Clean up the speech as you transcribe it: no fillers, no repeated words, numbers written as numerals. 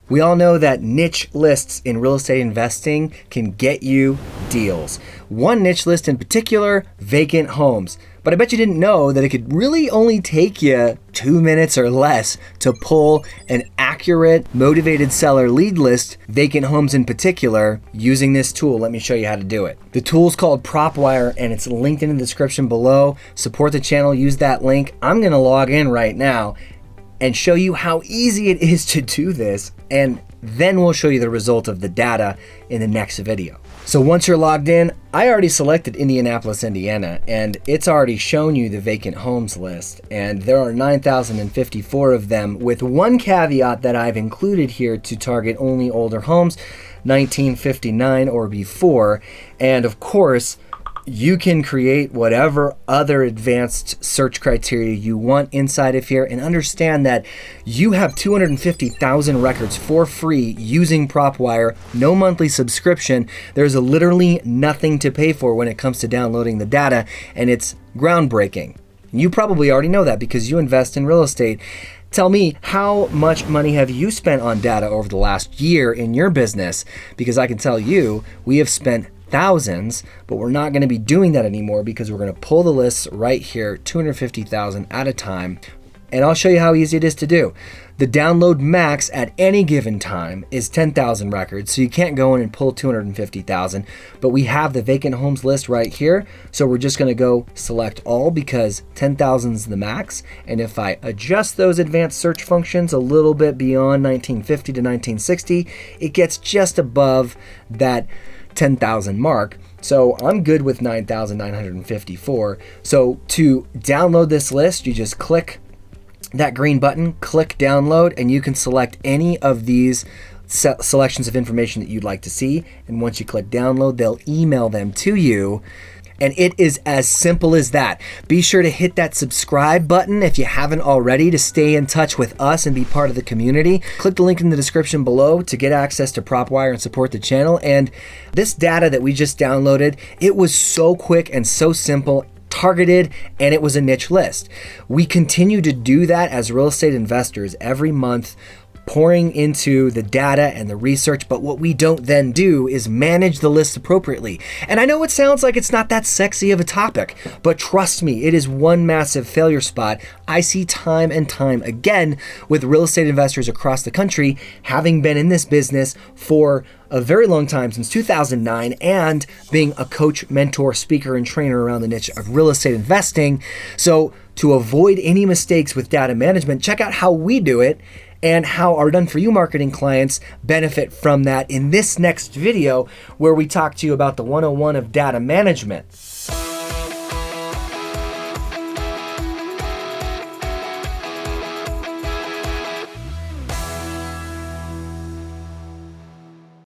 We all know that niche lists in real estate investing can get you deals. One niche list in particular, vacant homes. But I bet you didn't know that it could really only take you 2 minutes or less to pull an accurate, motivated seller lead list, vacant homes in particular, using this tool. Let me show you how to do it. The tool's called Propwire and it's linked in the description below. Support the channel, use that link. I'm gonna log in right now and show you how easy it is to do this, and then we'll show you the result of the data in the next video. So once you're logged in, I already selected Indianapolis, Indiana, and it's already shown you the vacant homes list, and there are 9,054 of them, with one caveat that I've included here to target only older homes, 1959 or before, and of course, you can create whatever other advanced search criteria you want inside of here, and understand that you have 250,000 records for free using Propwire, no monthly subscription. There's literally nothing to pay for when it comes to downloading the data, and it's groundbreaking. You probably already know that because you invest in real estate. Tell me, how much money have you spent on data over the last year in your business? Because I can tell you, we have spent thousands, but we're not going to be doing that anymore because we're going to pull the lists right here, 250,000 at a time. And I'll show you how easy it is to do. The download max at any given time is 10,000 records, so you can't go in and pull 250,000, but we have the vacant homes list right here, so we're just going to go select all because 10,000 is the max, and if I adjust those advanced search functions a little bit beyond 1950 to 1960, it gets just above that 10,000 mark. So I'm good with 9,954. So to download this list, you just click that green button, click download, and you can select any of these selections of information that you'd like to see. And once you click download, they'll email them to you. And it is as simple as that. Be sure to hit that subscribe button if you haven't already to stay in touch with us and be part of the community. Click the link in the description below to get access to Propwire and support the channel. And this data that we just downloaded, it was so quick and so simple, targeted, and it was a niche list. We continue to do that as real estate investors every month, pouring into the data and the research, but what we don't then do is manage the list appropriately. And I know it sounds like it's not that sexy of a topic, but trust me, it is one massive failure spot I see time and time again with real estate investors across the country, having been in this business for a very long time, since 2009, and being a coach, mentor, speaker, and trainer around the niche of real estate investing. So to avoid any mistakes with data management, check out how we do it and how our Done For You marketing clients benefit from that in this next video, where we talk to you about the 101 of data management.